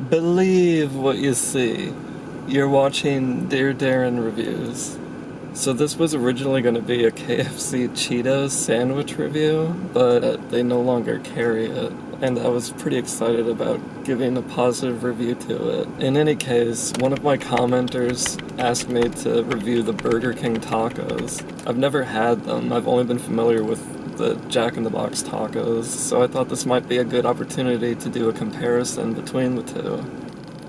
believe what you see. You're watching Dear Darren Reviews. So this was originally going to be a KFC Cheetos sandwich review, but they no longer carry it, and I was pretty excited about giving a positive review to it. In any case, one of my commenters asked me to review the Burger King tacos. I've never had them, I've only been familiar with the Jack in the Box tacos, so I thought this might be a good opportunity to do a comparison between the two.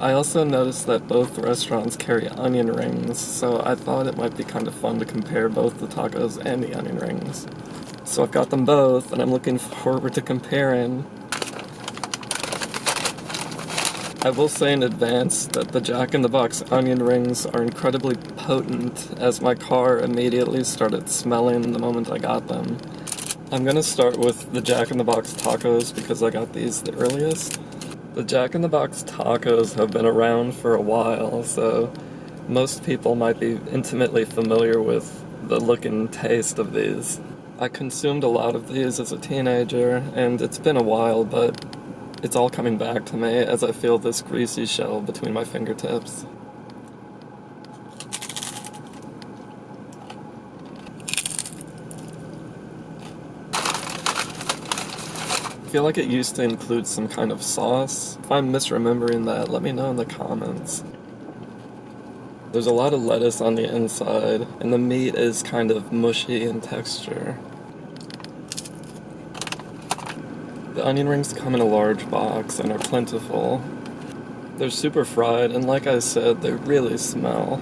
I also noticed that both restaurants carry onion rings, so I thought it might be kind of fun to compare both the tacos and the onion rings. So I've got them both, and I'm looking forward to comparing. I will say in advance that the Jack in the Box onion rings are incredibly potent, as my car immediately started smelling the moment I got them. I'm gonna start with the Jack in the Box tacos because I got these the earliest. The Jack in the Box tacos have been around for a while, so most people might be intimately familiar with the look and taste of these. I consumed a lot of these as a teenager, and it's been a while, but it's all coming back to me as I feel this greasy shell between my fingertips. I feel like it used to include some kind of sauce. If I'm misremembering that, let me know in the comments. There's a lot of lettuce on the inside, and the meat is kind of mushy in texture. The onion rings come in a large box and are plentiful. They're super fried, and like I said, they really smell.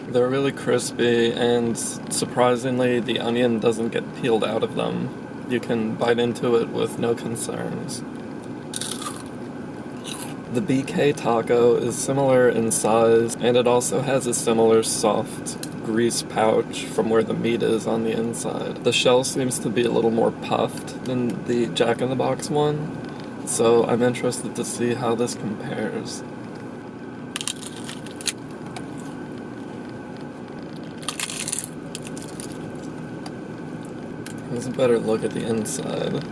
They're really crispy, and surprisingly, the onion doesn't get peeled out of them. You can bite into it with no concerns. The BK taco is similar in size, and it also has a similar soft grease pouch from where the meat is on the inside. The shell seems to be a little more puffed than the Jack in the Box one, so I'm interested to see how this compares. Here's a better look at the inside.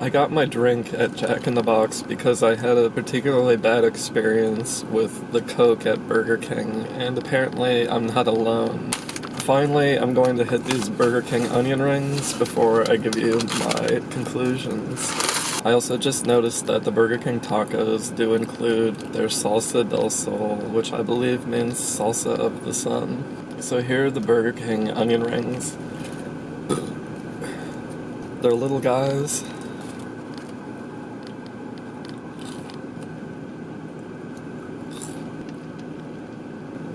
I got my drink at Jack in the Box because I had a particularly bad experience with the Coke at Burger King, and apparently I'm not alone. Finally, I'm going to hit these Burger King onion rings before I give you my conclusions. I also just noticed that the Burger King tacos do include their salsa del sol, which I believe means salsa of the sun. So here are the Burger King onion rings. They're little guys.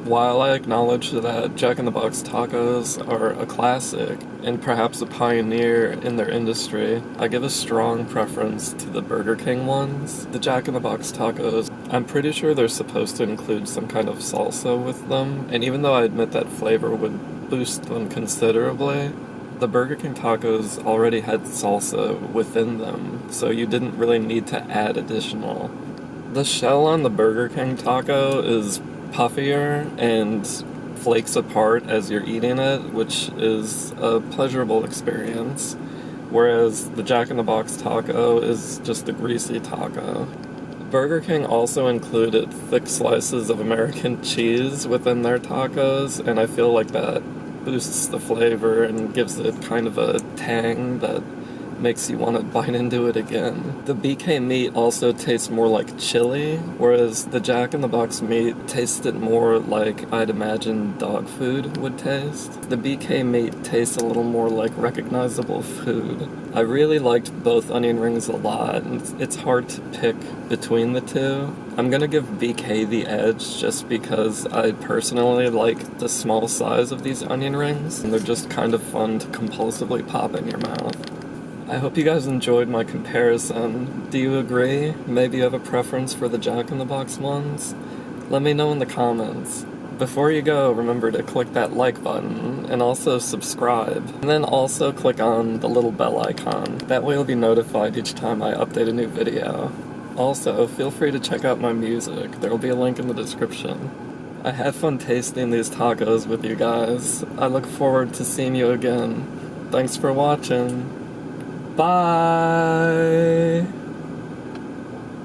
While I acknowledge that Jack in the Box tacos are a classic and perhaps a pioneer in their industry, I give a strong preference to the Burger King ones. The Jack in the Box tacos, I'm pretty sure they're supposed to include some kind of salsa with them, and even though I admit that flavor would boost them considerably, the Burger King tacos already had salsa within them, so you didn't really need to add additional. The shell on the Burger King taco is puffier and flakes apart as you're eating it, which is a pleasurable experience, whereas the Jack in the Box taco is just a greasy taco. Burger King also included thick slices of American cheese within their tacos, and I feel like that boosts the flavor and gives it kind of a tang that makes you want to bite into it again. The BK meat also tastes more like chili, whereas the Jack in the Box meat tasted more like I'd imagine dog food would taste. The BK meat tastes a little more like recognizable food. I really liked both onion rings a lot, and it's hard to pick between the two. I'm gonna give BK the edge just because I personally like the small size of these onion rings, and they're just kind of fun to compulsively pop in your mouth. I hope you guys enjoyed my comparison. Do you agree? Maybe you have a preference for the Jack in the Box ones? Let me know in the comments. Before you go, remember to click that like button and also subscribe. And then also click on the little bell icon. That way you'll be notified each time I update a new video. Also, feel free to check out my music. There will be a link in the description. I had fun tasting these tacos with you guys. I look forward to seeing you again. Thanks for watching. Bye!